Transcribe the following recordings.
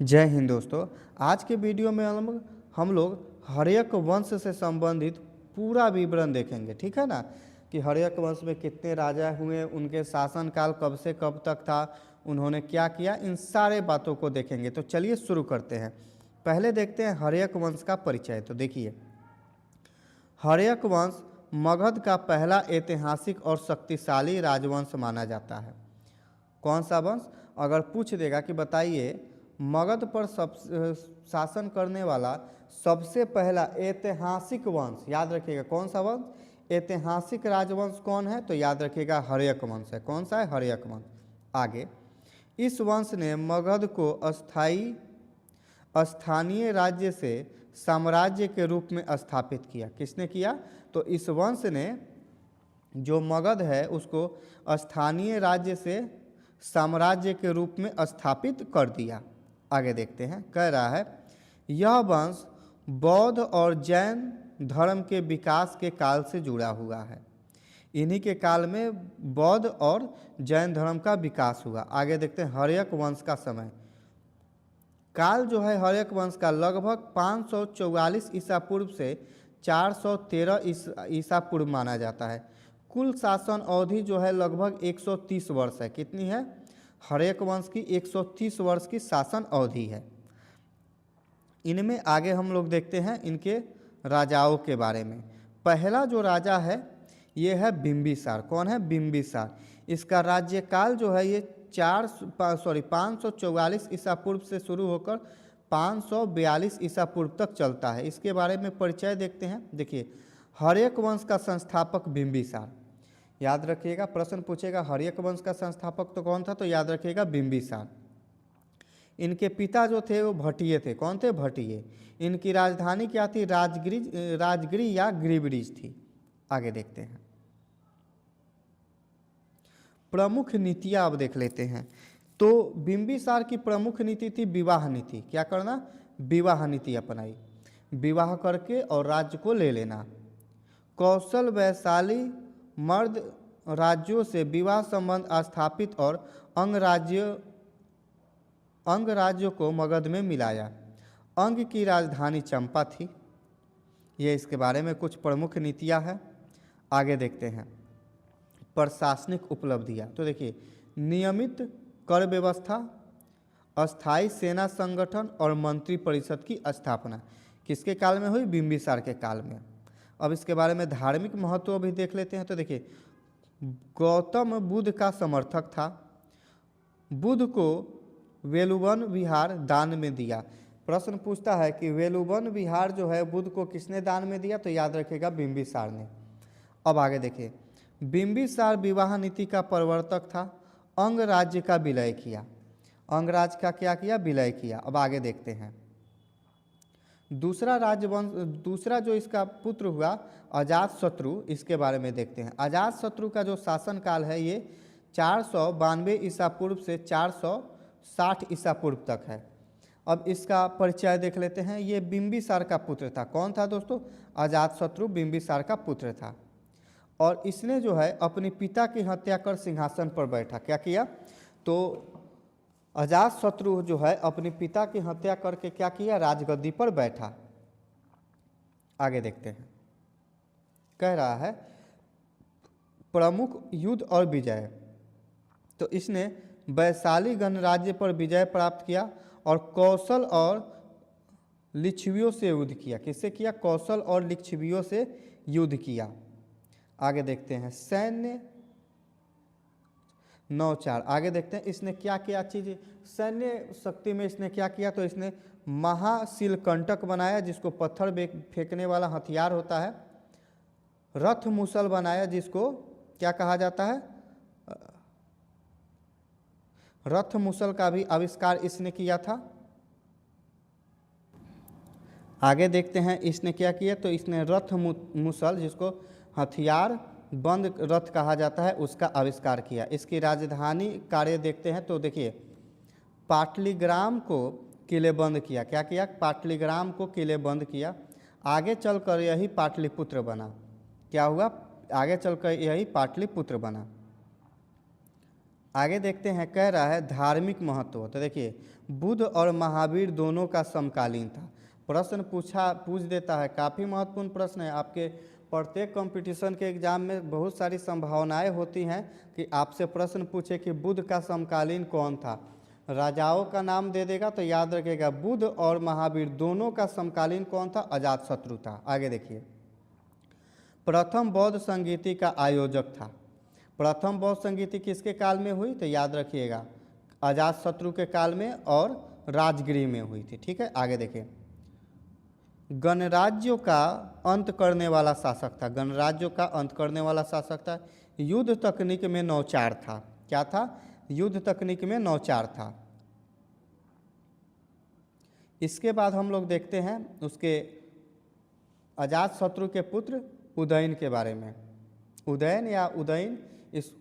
जय हिंद दोस्तों। आज के वीडियो में हम लोग हर्यक वंश से संबंधित पूरा विवरण देखेंगे। ठीक है ना, कि हर्यक वंश में कितने राजा हुए, उनके शासनकाल कब से कब तक था, उन्होंने क्या किया, इन सारे बातों को देखेंगे। तो चलिए शुरू करते हैं। पहले देखते हैं हर्यक वंश का परिचय। तो देखिए, हर्यक वंश मगध का पहला ऐतिहासिक और शक्तिशाली राजवंश माना जाता है। कौन सा वंश? अगर पूछ देगा कि बताइए मगध पर शासन करने वाला सबसे पहला ऐतिहासिक वंश, याद रखिएगा कौन सा वंश, ऐतिहासिक राजवंश कौन है, तो याद रखिएगा हर्यक वंश है। कौन सा है? हर्यक वंश। आगे, इस वंश ने मगध को स्थानीय राज्य से साम्राज्य के रूप में स्थापित किया। किसने किया? तो इस वंश ने जो मगध है उसको स्थानीय राज्य से साम्राज्य के रूप में स्थापित कर दिया। आगे देखते हैं, कह रहा है यह वंश बौद्ध और जैन धर्म के विकास के काल से जुड़ा हुआ है। इन्हीं के काल में बौद्ध और जैन धर्म का विकास हुआ। आगे देखते हैं हर्यक वंश का समय काल जो है हर्यक वंश का लगभग 544 ईसा पूर्व से 413 ईसा पूर्व माना जाता है। कुल शासन अवधि जो है लगभग 130 वर्ष है। कितनी है? हर्यक वंश की 130 वर्ष की शासन अवधि है। इनमें आगे हम लोग देखते हैं इनके राजाओं के बारे में। पहला जो राजा है ये है बिंबिसार। कौन है? बिंबिसार। इसका राज्यकाल जो है ये 544 ईसा पूर्व से शुरू होकर 542 ईसा पूर्व तक चलता है। इसके बारे में परिचय देखते हैं। देखिए, हर्यक वंश का संस्थापक बिंबिसार। याद रखिएगा, प्रश्न पूछेगा हर्यक वंश का संस्थापक तो कौन था, तो याद रखिएगा बिंबिसार। इनके पिता जो थे वो भटिये थे। कौन थे? भटिये। इनकी राजधानी क्या थी? राजगिरी या गिरिब्रिज थी। आगे देखते हैं, प्रमुख नीतियां अब देख लेते हैं। तो बिंबिसार की प्रमुख नीति थी विवाह नीति। क्या करना? विवाह नीति अपनाई, विवाह करके और राज्य को ले लेना। कौशल वैशाली मर्द राज्यों से विवाह संबंध स्थापित और अंग राज्यों को मगध में मिलाया। अंग की राजधानी चंपा थी। ये इसके बारे में कुछ प्रमुख नीतियां हैं। आगे देखते हैं प्रशासनिक उपलब्धियां। तो देखिए, नियमित कर व्यवस्था, अस्थाई सेना संगठन और मंत्री परिषद की स्थापना किसके काल में हुई? बिंबिसार के काल में। अब इसके बारे में धार्मिक महत्व भी देख लेते हैं। तो देखिए, गौतम बुद्ध का समर्थक था। बुद्ध को वेलुवन विहार दान में दिया। प्रश्न पूछता है कि वेलुवन विहार जो है बुद्ध को किसने दान में दिया, तो याद रखेगा बिंबिसार ने। अब आगे देखिए, बिंबिसार विवाह नीति का प्रवर्तक था। अंग राज्य का विलय किया। अंग राज्य का क्या किया? विलय किया। अब आगे देखते हैं दूसरा जो इसका पुत्र हुआ अजातशत्रु, इसके बारे में देखते हैं। अजातशत्रु का जो शासन काल है ये 492 ईसा पूर्व से 460 ईसा पूर्व तक है। अब इसका परिचय देख लेते हैं। ये बिंबिसार का पुत्र था। कौन था दोस्तों? अजातशत्रु बिंबिसार का पुत्र था। और इसने जो है अपने पिता की हत्या कर सिंहासन पर बैठा। क्या किया? तो अजातशत्रु जो है अपने पिता की हत्या करके क्या किया? राजगद्दी पर बैठा। आगे देखते हैं, कह रहा है प्रमुख युद्ध और विजय। तो इसने वैशाली गणराज्य पर विजय प्राप्त किया और कौशल और लिच्छवियों से युद्ध किया। किससे किया? कौशल और लिच्छवियों से युद्ध किया। आगे देखते हैं सैन्य नौचार। आगे देखते हैं इसने क्या क्या चीज़ सैन्य शक्ति में इसने क्या किया, तो इसने महाशिलकंटक बनाया जिसको पत्थर फेंकने वाला हथियार होता है। रथ मुसल बनाया जिसको क्या कहा जाता है? रथ मुसल का भी आविष्कार इसने किया था। आगे देखते हैं इसने क्या किया, तो इसने रथ मुसल जिसको हथियार बंद रथ कहा जाता है उसका आविष्कार किया। इसकी राजधानी कार्य देखते हैं। तो देखिए, पाटलिग्राम को किलेबंद किया। क्या किया? पाटलिग्राम को किलेबंद किया। आगे चलकर यही पाटलिपुत्र बना। क्या हुआ? आगे चलकर यही पाटलिपुत्र बना। आगे देखते हैं, कह रहा है धार्मिक महत्व। तो देखिए बुद्ध और महावीर दोनों का समकालीन था। प्रश्न पूछ देता है, काफ़ी महत्वपूर्ण प्रश्न है। आपके प्रत्येक कंपटीशन के एग्जाम में बहुत सारी संभावनाएं होती हैं कि आपसे प्रश्न पूछे कि बुद्ध का समकालीन कौन था। राजाओं का नाम दे देगा तो याद रखिएगा, बुद्ध और महावीर दोनों का समकालीन कौन था? अजातशत्रु था। आगे देखिए, प्रथम बौद्ध संगीति का आयोजक था। प्रथम बौद्ध संगीति किसके काल में हुई? तो याद रखिएगा अजातशत्रु के काल में और राजगृह में हुई थी। ठीक है, आगे देखिए, गणराज्यों का अंत करने वाला शासक था। गणराज्यों का अंत करने वाला शासक था। युद्ध तकनीक में नौचार था। क्या था? युद्ध तकनीक में नौचार था। इसके बाद हम लोग देखते हैं उसके अजातशत्रु के पुत्र उदयन के बारे में। उदयन या उदयन, इस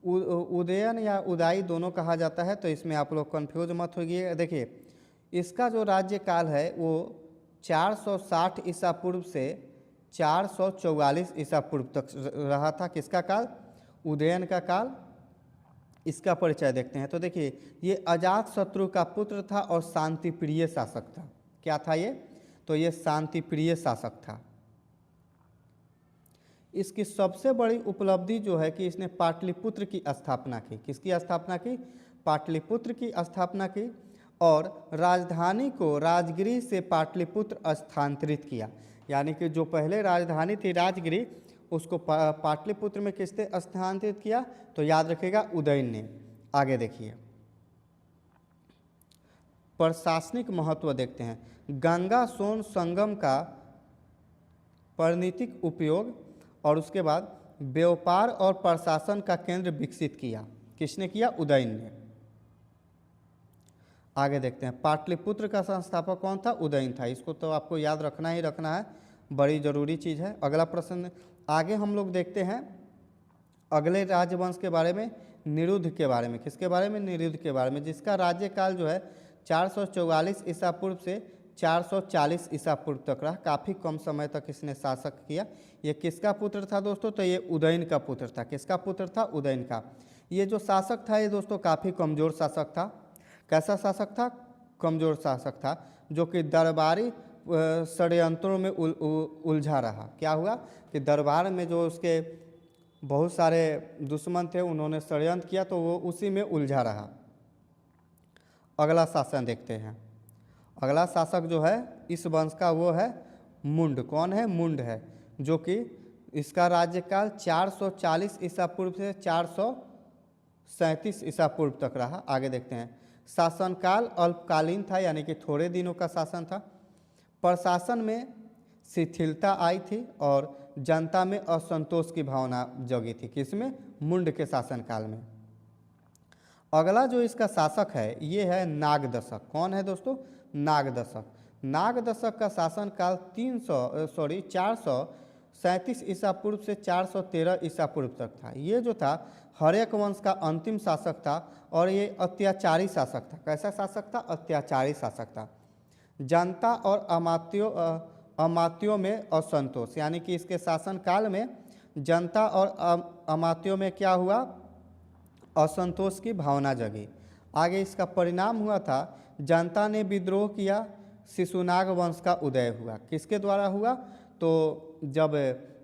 उदयन या उदाई दोनों कहा जाता है, तो इसमें आप लोग कंफ्यूज मत होइए। देखिए इसका जो राज्यकाल है वो 460 ईसा पूर्व से 444 ईसा पूर्व तक रहा था। किसका काल? उदयन का काल। इसका परिचय देखते हैं। तो देखिए ये अजातशत्रु का पुत्र था और शांतिप्रिय शासक था। क्या था ये? तो ये शांतिप्रिय शासक था। इसकी सबसे बड़ी उपलब्धि जो है कि इसने पाटलिपुत्र की स्थापना की। किसकी स्थापना की? पाटलिपुत्र की स्थापना की और राजधानी को राजगृह से पाटलिपुत्र स्थानांतरित किया। यानी कि जो पहले राजधानी थी राजगृह, उसको पाटलिपुत्र में किसने स्थानांतरित किया? तो याद रखिएगा उदयन ने। आगे देखिए, प्रशासनिक महत्व देखते हैं। गंगा सोन संगम का परिणतिक उपयोग और उसके बाद व्यापार और प्रशासन का केंद्र विकसित किया। किसने किया? उदयन ने। आगे देखते हैं, पाटलिपुत्र का संस्थापक कौन था? उदयन था। इसको तो आपको याद रखना ही रखना है, बड़ी जरूरी चीज़ है। अगला प्रश्न आगे हम लोग देखते हैं अगले राजवंश के बारे में, निरुद्ध के बारे में। किसके बारे में? निरुद्ध के बारे में, जिसका राज्यकाल जो है 444 ईसा पूर्व से 440 ईसा पूर्व तक रहा। काफ़ी कम समय तक इसने शासक किया। ये किसका पुत्र था दोस्तों? तो ये उदयन का पुत्र था। किसका पुत्र था? उदयन का। ये जो शासक था ये दोस्तों काफ़ी कमज़ोर शासक था। कैसा शासक था? कमज़ोर शासक था, जो कि दरबारी षड्यंत्रों में उलझा रहा। क्या हुआ कि दरबार में जो उसके बहुत सारे दुश्मन थे, उन्होंने षड्यंत्र किया तो वो उसी में उलझा रहा। अगला शासन देखते हैं। अगला शासक जो है इस वंश का वो है मुंड। कौन है? मुंड है, जो कि इसका राज्यकाल 440 ईसा पूर्व से 437 ईसा पूर्व तक रहा। आगे देखते हैं, शासनकाल अल्पकालीन था, यानी कि थोड़े दिनों का शासन था। प्रशासन में शिथिलता आई थी और जनता में असंतोष की भावना जगी थी। किसमें? मुंड के शासनकाल में। अगला जो इसका शासक है ये है नागदशक। कौन है दोस्तों? नागदशक। नागदशक का शासनकाल 437 ईसा पूर्व से 413 ईसा पूर्व तक था। ये जो था हर्यक वंश का अंतिम शासक था और ये अत्याचारी शासक था। कैसा शासक था? अत्याचारी शासक था। जनता और अमात्यों में असंतोष, यानी कि इसके शासनकाल में जनता और अमात्यों में क्या हुआ? असंतोष की भावना जगी। आगे इसका परिणाम हुआ था, जनता ने विद्रोह किया, शिशुनाग वंश का उदय हुआ। किसके द्वारा हुआ? तो जब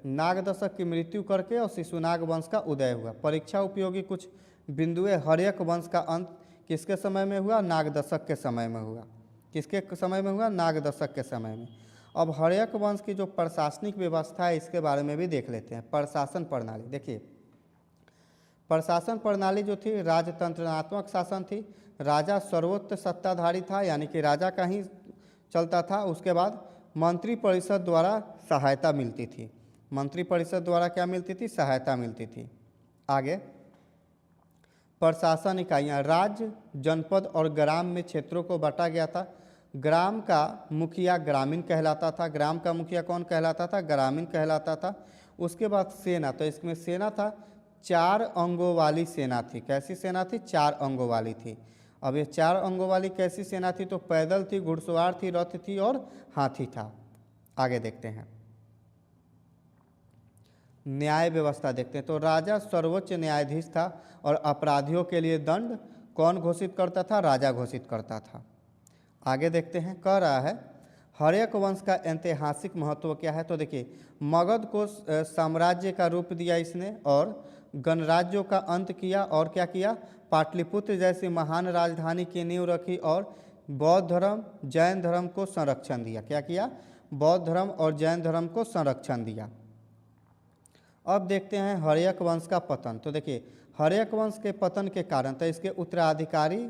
नागदशक की मृत्यु करके और शिशुनाग वंश का उदय हुआ। परीक्षा उपयोगी कुछ बिंदुएं, हर्यक वंश का अंत किसके समय में हुआ? नागदशक के समय में हुआ। किसके समय में हुआ? नागदशक के समय में। अब हर्यक वंश की जो प्रशासनिक व्यवस्था है इसके बारे में भी देख लेते हैं। प्रशासन प्रणाली देखिए, प्रशासन प्रणाली जो थी राजतंत्रात्मक शासन थी। राजा सर्वोच्च सत्ताधारी था, यानी कि राजा का ही चलता था। उसके बाद मंत्री परिषद द्वारा सहायता मिलती थी। मंत्री परिषद द्वारा क्या मिलती थी? सहायता मिलती थी। आगे प्रशासन इकाइयाँ, राज्य, जनपद और ग्राम में क्षेत्रों को बांटा गया था। ग्राम का मुखिया ग्रामीण कहलाता था। ग्राम का मुखिया कौन कहलाता था? ग्रामीण कहलाता था। उसके बाद सेना, तो इसमें सेना था 4 अंगों वाली सेना थी। कैसी सेना थी? 4 अंगों वाली थी। अब ये 4 अंगों वाली कैसी सेना थी? तो पैदल थी, घुड़सवार थी, रथ थी और हाथी था। आगे देखते हैं, न्याय व्यवस्था देखते हैं। तो राजा सर्वोच्च न्यायाधीश था और अपराधियों के लिए दंड कौन घोषित करता था? राजा घोषित करता था। आगे देखते हैं, कह रहा है हर्यक वंश का ऐतिहासिक महत्व क्या है? तो देखिए, मगध को साम्राज्य का रूप दिया इसने और गणराज्यों का अंत किया और क्या किया? पाटलिपुत्र जैसी महान राजधानी की नींव रखी और बौद्ध धर्म जैन धर्म को संरक्षण दिया। क्या किया? बौद्ध धर्म और जैन धर्म को संरक्षण दिया। अब देखते हैं हर्यक वंश का पतन। तो देखिए, हर्यक वंश के पतन के कारण तो इसके उत्तराधिकारी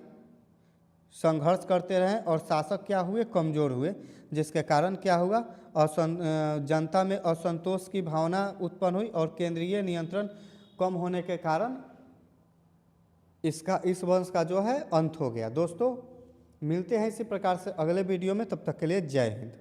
संघर्ष करते रहे और शासक क्या हुए? कमज़ोर हुए, जिसके कारण क्या हुआ? जनता में असंतोष की भावना उत्पन्न हुई और केंद्रीय नियंत्रण कम होने के कारण इस वंश का जो है अंत हो गया। दोस्तों मिलते हैं इसी प्रकार से अगले वीडियो में, तब तक के लिए जय हिंद।